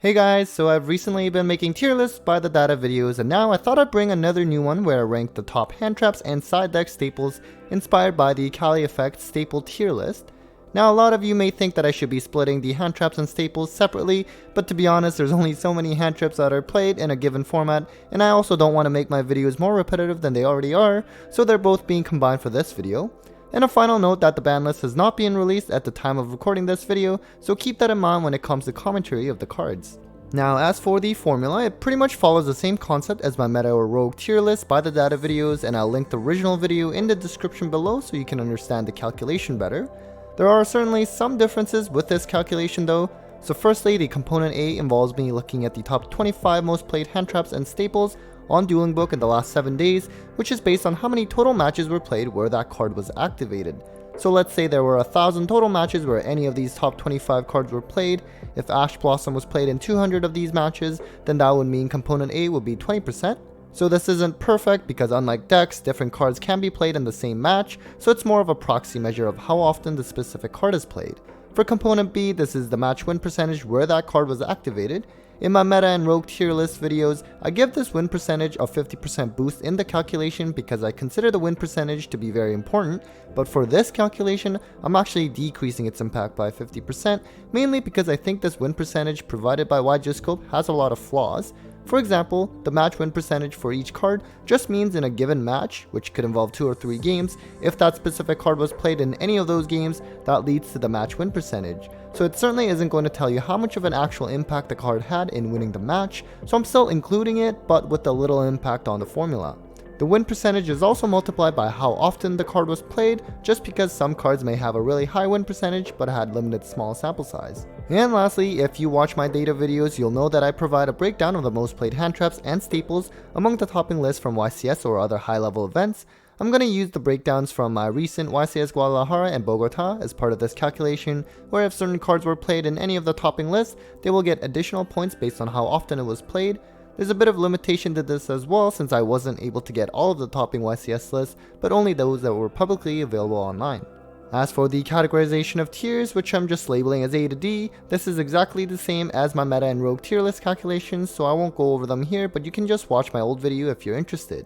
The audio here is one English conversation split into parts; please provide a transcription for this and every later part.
Hey guys, so I've recently been making tier lists by the data videos, and now I thought I'd bring another new one where I rank the top hand traps and side deck staples inspired by the Kali effect staple tier list. Now a lot of you may think that I should be splitting the hand traps and staples separately, but to be honest there's only so many hand traps that are played in a given format, and I also don't want to make my videos more repetitive than they already are, so they're both being combined for this video. And a final note that the ban list has not been released at the time of recording this video, so keep that in mind when it comes to commentary of the cards. Now as for the formula, it pretty much follows the same concept as my meta or rogue tier list by the data videos, and I'll link the original video in the description below so you can understand the calculation better. There are certainly some differences with this calculation though. So firstly, the component A involves me looking at the top 25 most played hand traps and staples on Dueling Book in the last 7 days, which is based on how many total matches were played where that card was activated. So let's say there were 1,000 total matches where any of these top 25 cards were played. If Ash Blossom was played in 200 of these matches, then that would mean component A would be 20%. So this isn't perfect because unlike decks, different cards can be played in the same match, so it's more of a proxy measure of how often the specific card is played. For component B, this is the match win percentage where that card was activated. In my meta and rogue tier list videos, I give this win percentage a 50% boost in the calculation because I consider the win percentage to be very important, but for this calculation, I'm actually decreasing its impact by 50%, mainly because I think this win percentage provided by YGScope has a lot of flaws. For example, the match win percentage for each card just means in a given match, which could involve 2 or 3 games, if that specific card was played in any of those games, that leads to the match win percentage. So it certainly isn't going to tell you how much of an actual impact the card had in winning the match, so I'm still including it, but with a little impact on the formula. The win percentage is also multiplied by how often the card was played, just because some cards may have a really high win percentage but had limited small sample size. And lastly, if you watch my data videos, you'll know that I provide a breakdown of the most played hand traps and staples among the topping lists from YCS or other high level events. I'm going to use the breakdowns from my recent YCS Guadalajara and Bogota as part of this calculation, where if certain cards were played in any of the topping lists, they will get additional points based on how often it was played. There's a bit of limitation to this as well since I wasn't able to get all of the topping YCS lists, but only those that were publicly available online. As for the categorization of tiers, which I'm just labeling as A to D, this is exactly the same as my meta and rogue tier list calculations, so I won't go over them here, but you can just watch my old video if you're interested.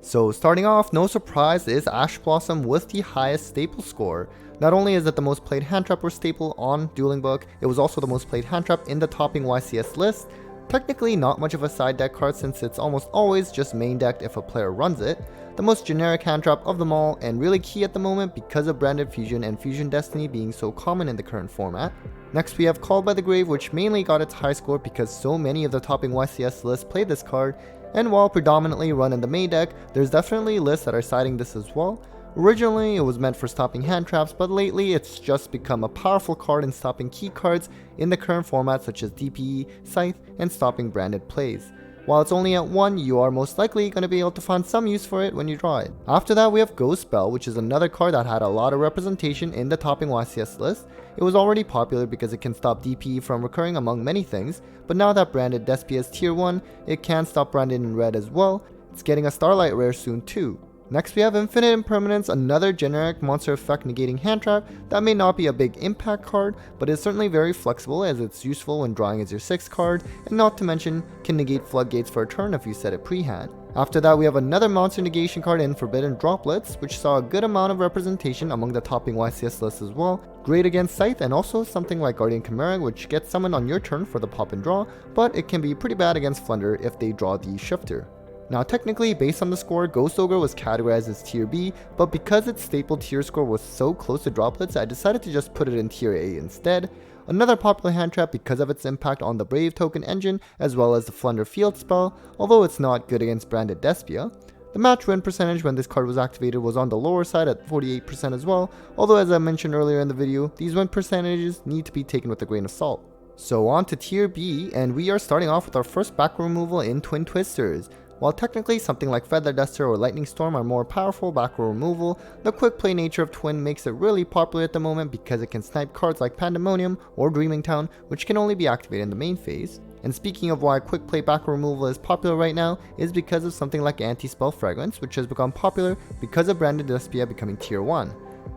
So starting off, no surprise, is Ash Blossom with the highest staple score. Not only is it the most played hand trap or staple on Dueling Book, it was also the most played hand trap in the topping YCS list. Technically not much of a side deck card since it's almost always just main decked if a player runs it. The most generic hand trap of them all, and really key at the moment because of Branded Fusion and Fusion Destiny being so common in the current format. Next we have Called by the Grave, which mainly got its high score because so many of the topping YCS lists play this card, and while predominantly run in the main deck, there's definitely lists that are citing this as well. Originally, it was meant for stopping hand traps, but lately it's just become a powerful card in stopping key cards in the current format such as DPE, Scythe, and stopping branded plays. While it's only at 1, you are most likely going to be able to find some use for it when you draw it. After that we have Ghost Spell, which is another card that had a lot of representation in the topping YCS list. It was already popular because it can stop DPE from recurring among many things, but now that branded Despia is tier 1, it can stop branded in red as well. It's getting a Starlight rare soon too. Next we have Infinite Impermanence, another generic monster effect negating hand trap that may not be a big impact card, but is certainly very flexible as it's useful when drawing as your 6th card, and not to mention can negate floodgates for a turn if you set it pre-hand. After that we have another monster negation card in Forbidden Droplets, which saw a good amount of representation among the topping YCS list as well. Great against Scythe, and also something like Guardian Chimera, which gets summoned on your turn for the pop and draw, but it can be pretty bad against Flunder if they draw the Shifter. Now technically, based on the score, Ghost Ogre was categorized as tier B, but because its staple tier score was so close to Droplets, I decided to just put it in tier A instead. Another popular hand trap because of its impact on the Brave token engine, as well as the Flunder Field spell, although it's not good against branded Despia. The match win percentage when this card was activated was on the lower side at 48% as well, although as I mentioned earlier in the video, these win percentages need to be taken with a grain of salt. So on to tier B, and we are starting off with our first back removal in Twin Twisters. While technically something like Feather Duster or Lightning Storm are more powerful back row removal, the quick play nature of Twin makes it really popular at the moment because it can snipe cards like Pandemonium or Dreaming Town, which can only be activated in the main phase. And speaking of why quick play back row removal is popular right now is because of something like Anti-Spell Fragrance, which has become popular because of Branded Despia becoming tier 1.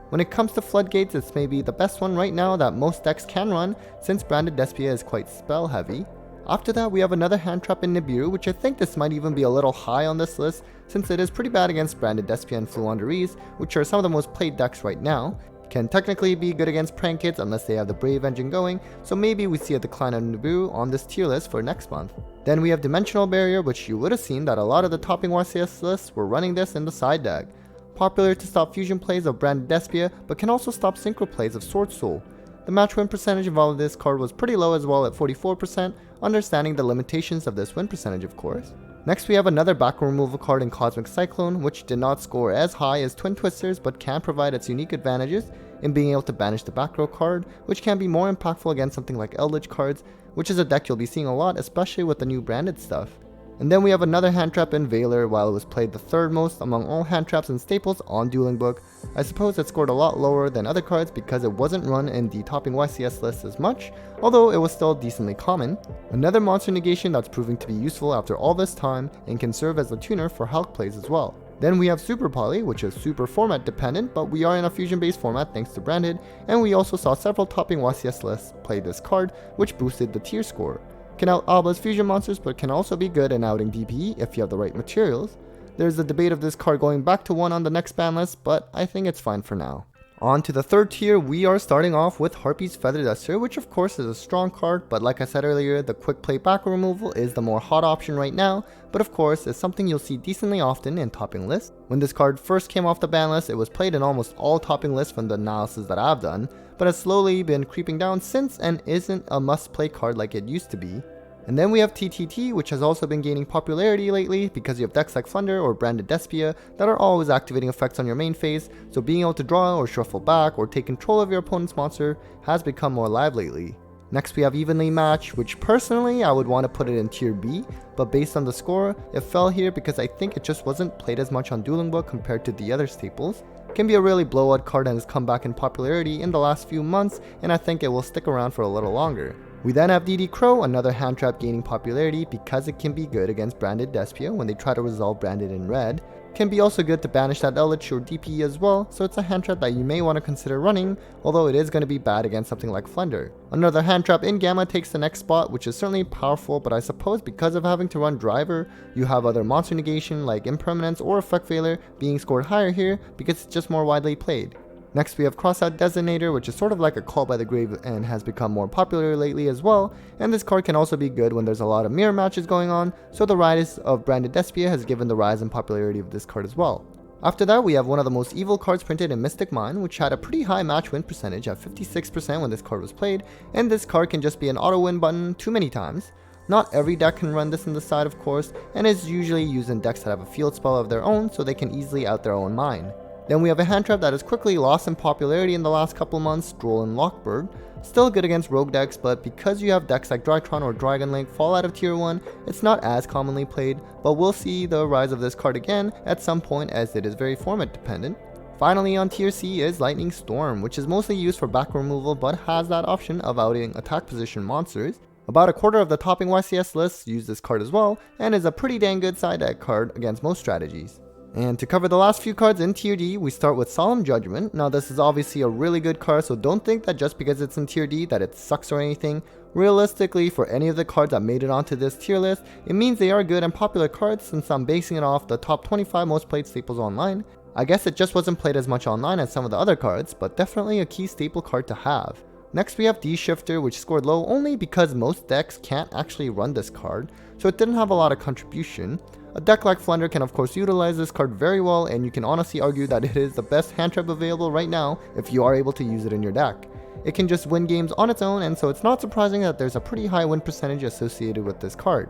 When it comes to Floodgates, it's maybe the best one right now that most decks can run since Branded Despia is quite spell heavy. After that, we have another hand trap in Nibiru, which I think this might even be a little high on this list, since it is pretty bad against Branded Despia and Fluandereeze, which are some of the most played decks right now. Can technically be good against Prank Kids unless they have the Brave engine going, so maybe we see a decline of Nibiru on this tier list for next month. Then we have Dimensional Barrier, which you would have seen that a lot of the topping YCS lists were running this in the side deck. Popular to stop fusion plays of Branded Despia, but can also stop synchro plays of Sword Soul. The match win percentage involved in this card was pretty low as well at 44%, understanding the limitations of this win percentage of course. Next we have another back row removal card in Cosmic Cyclone, which did not score as high as Twin Twisters but can provide its unique advantages in being able to banish the back row card, which can be more impactful against something like Eldritch cards, which is a deck you'll be seeing a lot, especially with the new branded stuff. And then we have another hand trap in Veiler, while it was played the third most among all hand traps and staples on Dueling Book. I suppose it scored a lot lower than other cards because it wasn't run in the topping YCS list as much, although it was still decently common. Another monster negation that's proving to be useful after all this time and can serve as a tuner for Hulk plays as well. Then we have Super Poly, which is super format dependent, but we are in a fusion based format thanks to branded, and we also saw several topping YCS lists play this card, which boosted the tier score. Can out Alba's fusion monsters, but can also be good in outing DPE if you have the right materials. There's a debate of this card going back to 1 on the next ban list, but I think it's fine for now. On to the third tier, we are starting off with Harpy's Feather Duster, which of course is a strong card, but like I said earlier, the quick play back removal is the more hot option right now, but of course is something you'll see decently often in topping lists. When this card first came off the ban list, it was played in almost all topping lists from the analysis that I've done, but has slowly been creeping down since and isn't a must play card like it used to be. And then we have TTT, which has also been gaining popularity lately because you have decks like Flunder or Branded Despia that are always activating effects on your main phase, so being able to draw or shuffle back or take control of your opponent's monster has become more live lately. Next we have Evenly Match, which personally I would want to put it in tier B, but based on the score, it fell here because I think it just wasn't played as much on Dueling Book compared to the other staples. It can be a really blowout card and has come back in popularity in the last few months, and I think it will stick around for a little longer. We then have DD Crow, another hand trap gaining popularity because it can be good against Branded Despia when they try to resolve Branded in red. Can be also good to banish that Eldritch or DPE as well, so it's a hand trap that you may want to consider running, although it is going to be bad against something like Flunder. Another hand trap in Gamma takes the next spot, which is certainly powerful, but I suppose because of having to run Driver, you have other monster negation like Impermanence or Effect Failure being scored higher here because it's just more widely played. Next we have Crossout Designator, which is sort of like a Call by the Grave and has become more popular lately as well, and this card can also be good when there's a lot of mirror matches going on, so the rise of Branded Despia has given the rise in popularity of this card as well. After that we have one of the most evil cards printed in Mystic Mine, which had a pretty high match win percentage at 56% when this card was played, and this card can just be an auto win button too many times. Not every deck can run this in the side of course, and is usually used in decks that have a field spell of their own so they can easily out their own mine. Then we have a hand trap that has quickly lost in popularity in the last couple months, Droll and Lockbird. Still good against rogue decks, but because you have decks like Drytron or Dragon Link fall out of tier 1, it's not as commonly played, but we'll see the rise of this card again at some point as it is very format dependent. Finally on tier C is Lightning Storm, which is mostly used for back removal but has that option of outing attack position monsters. About a quarter of the topping YCS lists use this card as well, and is a pretty dang good side deck card against most strategies. And to cover the last few cards in tier D, we start with Solemn Judgment. Now this is obviously a really good card, so don't think that just because it's in tier D that it sucks or anything. Realistically, for any of the cards that made it onto this tier list, it means they are good and popular cards since I'm basing it off the top 25 most played staples online. I guess it just wasn't played as much online as some of the other cards, but definitely a key staple card to have. Next we have D-Shifter, which scored low only because most decks can't actually run this card, so it didn't have a lot of contribution. A deck like Flunder can of course utilize this card very well, and you can honestly argue that it is the best hand trap available right now if you are able to use it in your deck. It can just win games on its own, and so it's not surprising that there's a pretty high win percentage associated with this card.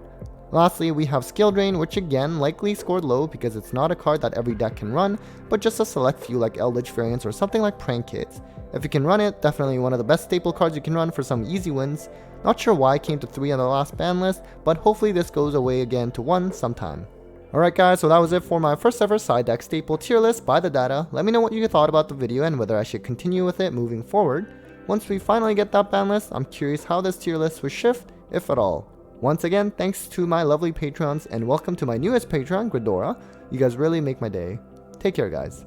Lastly, we have Skill Drain, which again likely scored low because it's not a card that every deck can run, but just a select few like Eldritch variants or something like Prank Kids. If you can run it, definitely one of the best staple cards you can run for some easy wins. Not sure why it came to 3 on the last ban list, but hopefully this goes away again to 1 sometime. Alright guys, so that was it for my first ever side deck staple tier list by the data. Let me know what you thought about the video and whether I should continue with it moving forward. Once we finally get that ban list, I'm curious how this tier list will shift, if at all. Once again, thanks to my lovely patrons and welcome to my newest patron, Gridora. You guys really make my day. Take care guys.